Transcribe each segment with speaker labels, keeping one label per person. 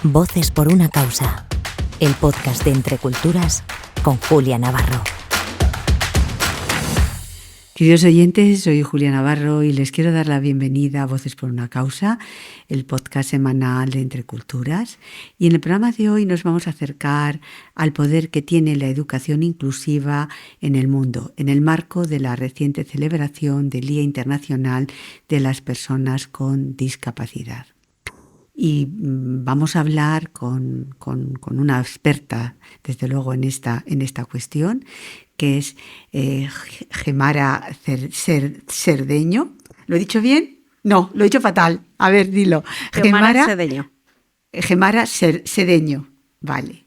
Speaker 1: Voces por una causa, el podcast de Entre Culturas con Julia Navarro.
Speaker 2: Queridos oyentes, soy Julia Navarro y les quiero dar la bienvenida a Voces por una causa, el podcast semanal de Entre Culturas. Y en el programa de hoy nos vamos a acercar al poder que tiene la educación inclusiva en el mundo, en el marco de la reciente celebración del Día Internacional de las Personas con Discapacidad. Y vamos a hablar con una experta, desde luego, en esta cuestión, que es Gemara Cerdeño. ¿Lo he dicho bien? No, lo he dicho fatal. A ver, dilo.
Speaker 3: Gemara Cedeño.
Speaker 2: Gemara Cedeño, vale.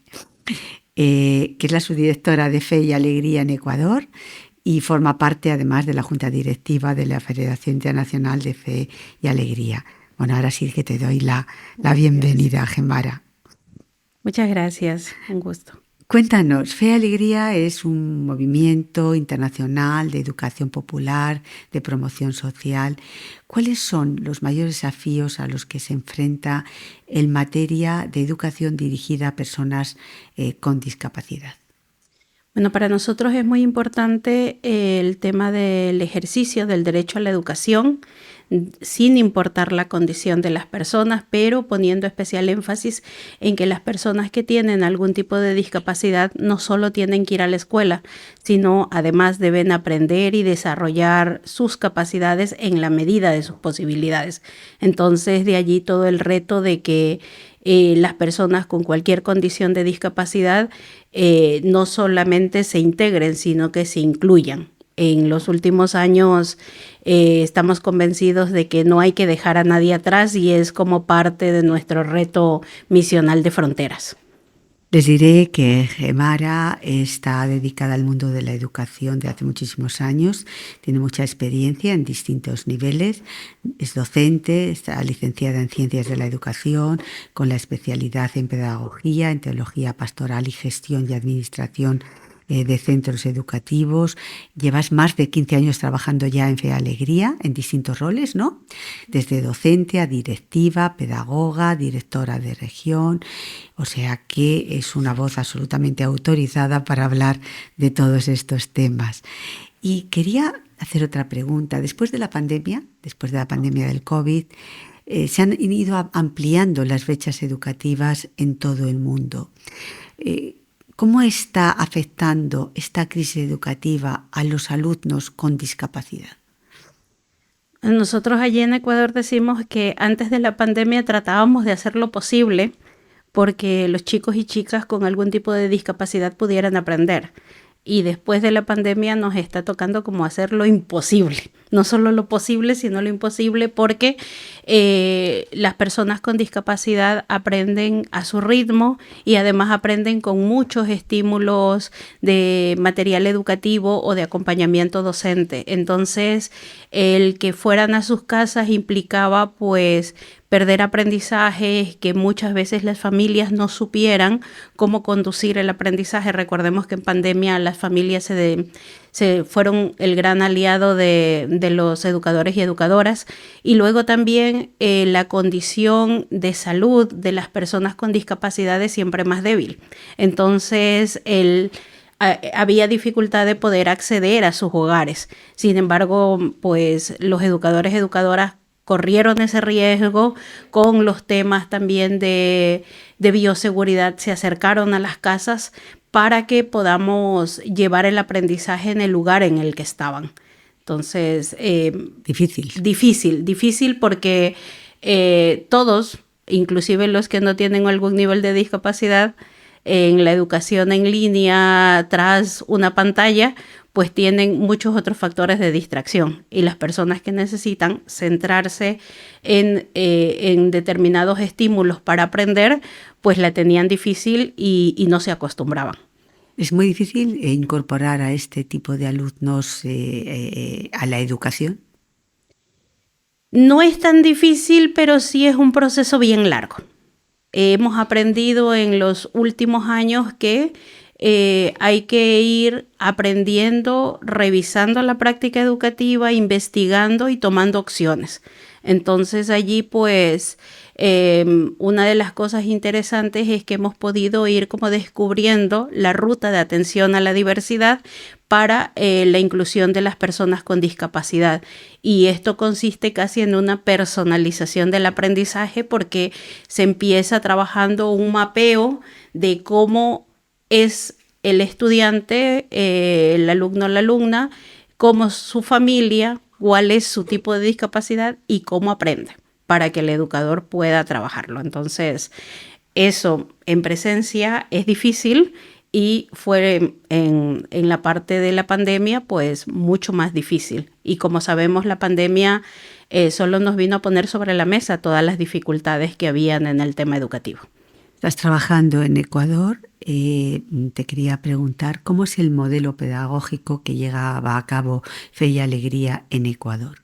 Speaker 2: Que es la subdirectora de Fe y Alegría en Ecuador y forma parte, además, de la Junta Directiva de la Federación Internacional de Fe y Alegría. Bueno, ahora sí que te doy la bienvenida, Gemara.
Speaker 3: Muchas gracias, un gusto.
Speaker 2: Cuéntanos, Fe y Alegría es un movimiento internacional de educación popular, de promoción social. ¿Cuáles son los mayores desafíos a los que se enfrenta en materia de educación dirigida a personas con discapacidad?
Speaker 3: Bueno, para nosotros es muy importante el tema del ejercicio del derecho a la educación, sin importar la condición de las personas, pero poniendo especial énfasis en que las personas que tienen algún tipo de discapacidad no solo tienen que ir a la escuela, sino además deben aprender y desarrollar sus capacidades en la medida de sus posibilidades. Entonces, de allí todo el reto de que las personas con cualquier condición de discapacidad no solamente se integren, sino que se incluyan. En los últimos años estamos convencidos de que no hay que dejar a nadie atrás y es como parte de nuestro reto misional de fronteras.
Speaker 2: Les diré que Gemara está dedicada al mundo de la educación de hace muchísimos años, tiene mucha experiencia en distintos niveles, es docente, está licenciada en Ciencias de la Educación, con la especialidad en Pedagogía, en Teología Pastoral y Gestión y Administración de centros educativos. Llevas más de 15 años trabajando ya en Fe y Alegría, en distintos roles, ¿no? Desde docente a directiva, pedagoga, directora de región. O sea que es una voz absolutamente autorizada para hablar de todos estos temas. Y quería hacer otra pregunta. Después de la pandemia del COVID, se han ido ampliando las brechas educativas en todo el mundo. ¿Cómo está afectando esta crisis educativa a los alumnos con discapacidad?
Speaker 3: Nosotros allí en Ecuador decimos que antes de la pandemia tratábamos de hacer lo posible porque los chicos y chicas con algún tipo de discapacidad pudieran aprender. Y después de la pandemia nos está tocando como hacer lo imposible. No solo lo posible, sino lo imposible, porque las personas con discapacidad aprenden a su ritmo y además aprenden con muchos estímulos de material educativo o de acompañamiento docente. Entonces, el que fueran a sus casas implicaba pues perder aprendizaje, que muchas veces las familias no supieran cómo conducir el aprendizaje. Recordemos que en pandemia las familias se fueron el gran aliado de los educadores y educadoras, y luego también la condición de salud de las personas con discapacidad es siempre más débil. Entonces, había dificultad de poder acceder a sus hogares. Sin embargo, pues los educadores y educadoras corrieron ese riesgo con los temas también de bioseguridad, se acercaron a las casas para que podamos llevar el aprendizaje en el lugar en el que estaban. Entonces, difícil porque todos, inclusive los que no tienen algún nivel de discapacidad, en la educación en línea tras una pantalla, pues tienen muchos otros factores de distracción, y las personas que necesitan centrarse en determinados estímulos para aprender, pues la tenían difícil y no se acostumbraban.
Speaker 2: ¿Es muy difícil incorporar a este tipo de alumnos a la educación?
Speaker 3: No es tan difícil, pero sí es un proceso bien largo. Hemos aprendido en los últimos años que hay que ir aprendiendo, revisando la práctica educativa, investigando y tomando opciones. Entonces allí pues una de las cosas interesantes es que hemos podido ir como descubriendo la ruta de atención a la diversidad para la inclusión de las personas con discapacidad. Y esto consiste casi en una personalización del aprendizaje porque se empieza trabajando un mapeo de cómo es el estudiante, el alumno o la alumna, cómo es su familia, cuál es su tipo de discapacidad y cómo aprende para que el educador pueda trabajarlo. Entonces, eso en presencia es difícil y fue en la parte de la pandemia pues mucho más difícil. Y como sabemos, la pandemia solo nos vino a poner sobre la mesa todas las dificultades que habían en el tema educativo.
Speaker 2: Estás trabajando en Ecuador. Te quería preguntar, ¿cómo es el modelo pedagógico que lleva a cabo Fe y Alegría en Ecuador?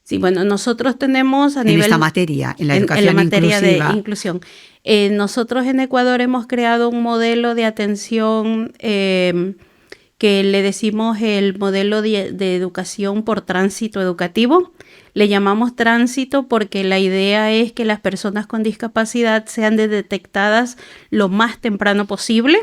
Speaker 3: Sí, bueno, nosotros tenemos a
Speaker 2: en
Speaker 3: nivel...
Speaker 2: esta materia, en la educación
Speaker 3: en la materia
Speaker 2: inclusiva.
Speaker 3: de inclusión. Nosotros en Ecuador hemos creado un modelo de atención que le decimos el modelo de educación por tránsito educativo. Le llamamos tránsito porque la idea es que las personas con discapacidad sean detectadas lo más temprano posible.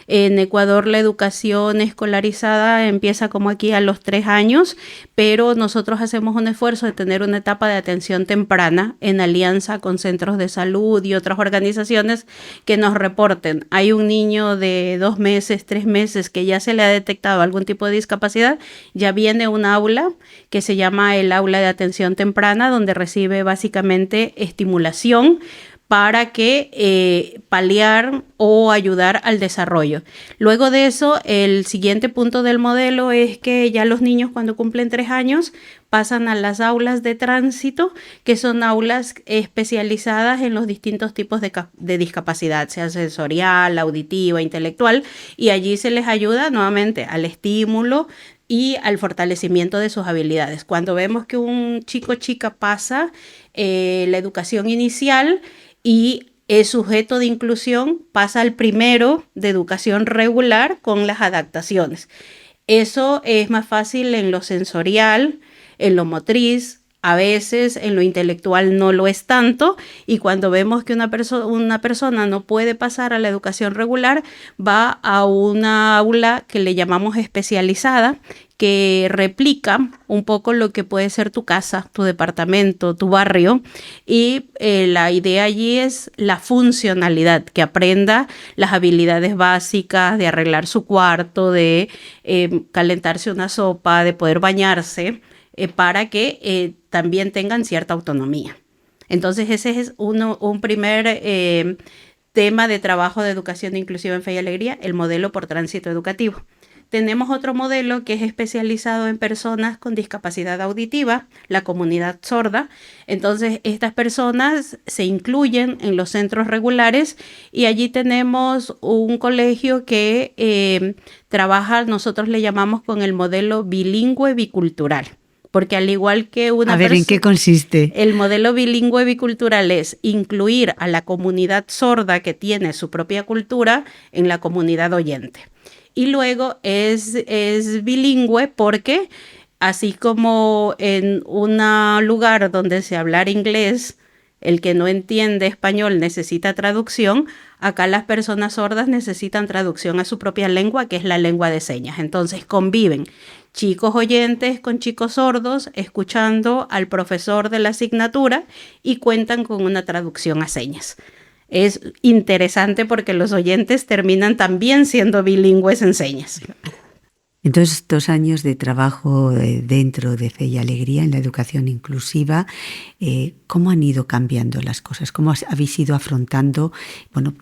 Speaker 3: En Ecuador la educación escolarizada empieza como aquí a los 3 años, pero nosotros hacemos un esfuerzo de tener una etapa de atención temprana en alianza con centros de salud y otras organizaciones que nos reporten. Hay un niño de 2 meses, 3 meses que ya se le ha detectado algún tipo de discapacidad, ya viene un aula que se llama el aula de atención temprana, donde recibe básicamente estimulación para que paliar o ayudar al desarrollo. Luego de eso, el siguiente punto del modelo es que ya los niños cuando cumplen 3 años pasan a las aulas de tránsito, que son aulas especializadas en los distintos tipos de discapacidad, sea sensorial, auditiva, intelectual, y allí se les ayuda nuevamente al estímulo y al fortalecimiento de sus habilidades. Cuando vemos que un chico o chica pasa la educación inicial y es sujeto de inclusión, pasa al primero de educación regular con las adaptaciones. Eso es más fácil en lo sensorial, en lo motriz, a veces en lo intelectual no lo es tanto, y cuando vemos que una persona no puede pasar a la educación regular, va a una aula que le llamamos especializada, que replica un poco lo que puede ser tu casa, tu departamento, tu barrio, y la idea allí es la funcionalidad, que aprenda las habilidades básicas de arreglar su cuarto, de calentarse una sopa, de poder bañarse, para que también tengan cierta autonomía. Entonces ese es un primer tema de trabajo de educación inclusiva en Fe y Alegría, el modelo por tránsito educativo. Tenemos otro modelo que es especializado en personas con discapacidad auditiva, la comunidad sorda. Entonces, estas personas se incluyen en los centros regulares y allí tenemos un colegio que trabaja, nosotros le llamamos con el modelo bilingüe bicultural. Porque al igual que una...
Speaker 2: A ver, ¿en qué consiste?
Speaker 3: El modelo bilingüe bicultural es incluir a la comunidad sorda que tiene su propia cultura en la comunidad oyente. Y luego es bilingüe porque así como en un lugar donde se habla inglés, el que no entiende español necesita traducción, acá las personas sordas necesitan traducción a su propia lengua, que es la lengua de señas. Entonces conviven chicos oyentes con chicos sordos, escuchando al profesor de la asignatura y cuentan con una traducción a señas. Es interesante porque los oyentes terminan también siendo bilingües en señas.
Speaker 2: Entonces, 2 años de trabajo dentro de Fe y Alegría en la educación inclusiva, ¿cómo han ido cambiando las cosas? ¿Cómo habéis ido afrontando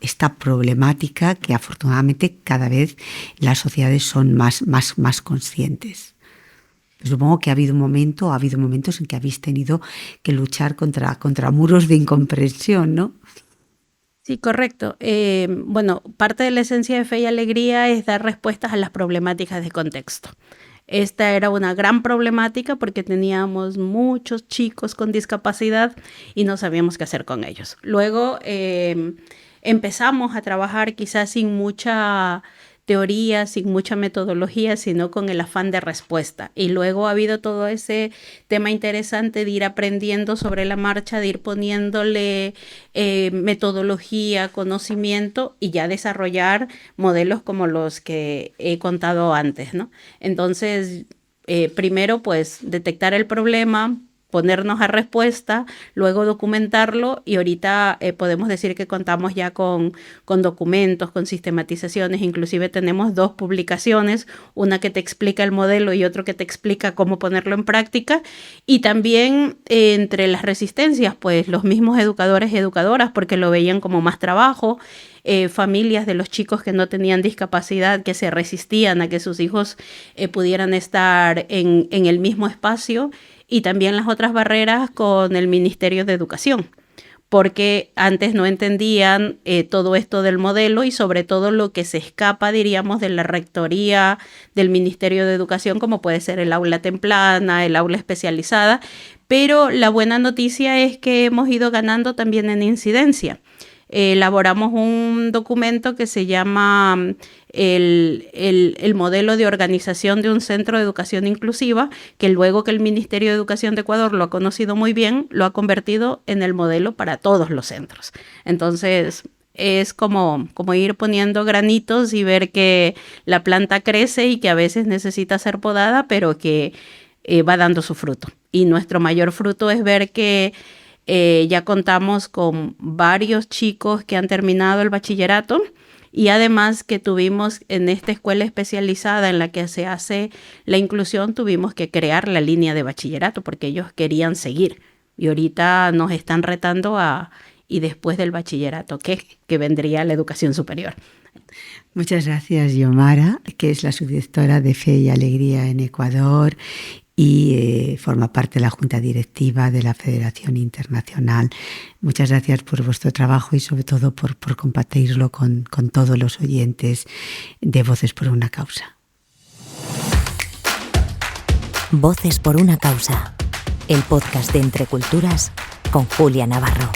Speaker 2: esta problemática que afortunadamente cada vez las sociedades son más conscientes? Supongo que ha habido momentos en que habéis tenido que luchar contra muros de incomprensión, ¿no?
Speaker 3: Sí, correcto. Parte de la esencia de Fe y Alegría es dar respuestas a las problemáticas de contexto. Esta era una gran problemática porque teníamos muchos chicos con discapacidad y no sabíamos qué hacer con ellos. Luego empezamos a trabajar quizás sin mucha teoría, sin mucha metodología, sino con el afán de respuesta. Y luego ha habido todo ese tema interesante de ir aprendiendo sobre la marcha, de ir poniéndole metodología, conocimiento y ya desarrollar modelos como los que he contado antes, ¿no? Entonces, primero, pues, detectar el problema, ponernos a respuesta, luego documentarlo y ahorita podemos decir que contamos ya con documentos, con sistematizaciones, inclusive tenemos 2 publicaciones, una que te explica el modelo y otra que te explica cómo ponerlo en práctica y también entre las resistencias, pues los mismos educadores y educadoras porque lo veían como más trabajo, familias de los chicos que no tenían discapacidad que se resistían a que sus hijos pudieran estar en el mismo espacio y también las otras barreras con el Ministerio de Educación, porque antes no entendían todo esto del modelo y sobre todo lo que se escapa, diríamos, de la rectoría del Ministerio de Educación, como puede ser el aula templana, el aula especializada, pero la buena noticia es que hemos ido ganando también en incidencia. Elaboramos un documento que se llama el modelo de organización de un centro de educación inclusiva, que luego que el Ministerio de Educación de Ecuador lo ha conocido muy bien, lo ha convertido en el modelo para todos los centros. Entonces, es como ir poniendo granitos y ver que la planta crece y que a veces necesita ser podada, pero que va dando su fruto. Y nuestro mayor fruto es ver que ya contamos con varios chicos que han terminado el bachillerato y además que tuvimos en esta escuela especializada en la que se hace la inclusión, tuvimos que crear la línea de bachillerato porque ellos querían seguir y ahorita nos están retando y después del bachillerato, que vendría la educación superior.
Speaker 2: Muchas gracias, Xiomara, que es la subdirectora de Fe y Alegría en Ecuador y forma parte de la Junta Directiva de la Federación Internacional. Muchas gracias por vuestro trabajo y sobre todo por compartirlo con todos los oyentes de Voces por una Causa.
Speaker 1: Voces por una Causa, el podcast de Entre Culturas con Julia Navarro.